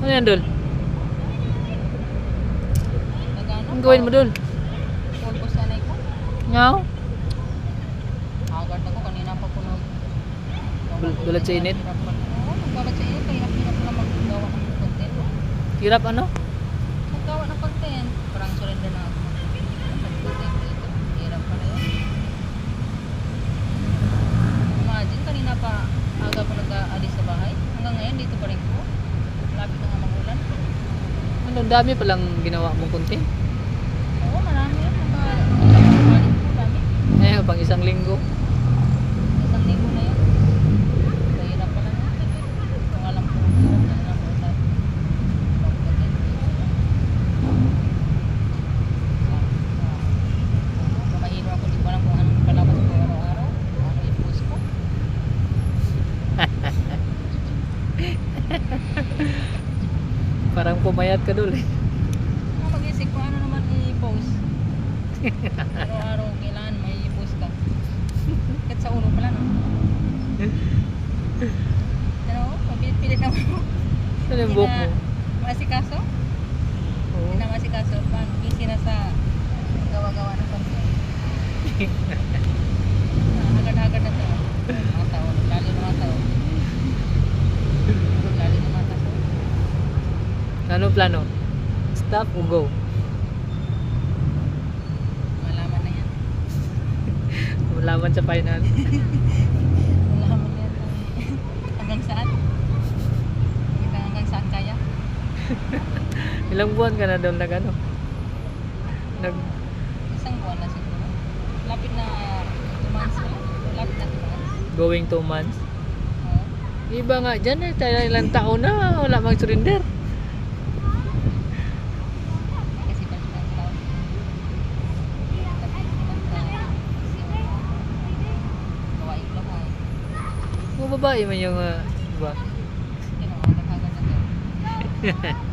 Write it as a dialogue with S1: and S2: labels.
S1: Ano yan, Dol?
S2: Nagano?
S1: Ang gawin mo, Dol?
S2: Pulpo sanay ko.
S1: Ngaw?
S2: Agad ako kanina pa puno.
S1: Bulat sa init?
S2: Oo, nagbalat sa init. Kaya hirap na maggawa ng content.
S1: Hirap ano?
S2: Maggawa ng content. Parang surrender na ako. Nag-content dito. Hirap pa rin. Imagine, kanina pa aga ko nag-aalis sa bahay. Hanggang ngayon, dito pa rin ko. Lapit na nga magulan.
S1: Ano, ang dami palang ginawa mong content.
S2: Oo, marami yan. Nakabalik ko, dami.
S1: Eh, pang isang linggo.
S2: Isang linggo na yun. Mahirap pala na. Kung alam ko, hirap na lang ko sa pag-content. Kung mahirap ako, di ko alam kung anong palabas ko araw-araw. Ano i-post ko.
S1: Parang pumayat ka, Dol.
S2: Mag-isip ko ano naman i-post. Araw-araw kailangan may i-post ka. Kahit sa ulo pala, no? Ano, mapilit-pilit naman mo.
S1: Ano yung buhok mo?
S2: Masikaso?
S1: Oo.
S2: Hindi na masikaso. Busy na sa gawa-gawa ng content. Agad-agad na to. Mga taon. Lalo na mga taon. Lalo na mga taon.
S1: Anong plano? Stop o go?
S2: Malaman na yan.
S1: Malaman sa final.
S2: Malaman na yan. Hanggang saan? Hanggang saan kaya?
S1: Ilang buwan ka na doon nag ano?
S2: Isang buwan na siguro. Lapit na 2 months pala. Lapit na 2 months.
S1: Going 2 months.
S2: Oo.
S1: Iba nga dyan eh, tayo ilang taon na wala mag-surrender.
S2: Kasi pa siya ng tao. Tapos naman sa gawain ko lang.
S1: Mga babae man yung, diba?
S2: Kaya naman, nagkaganda.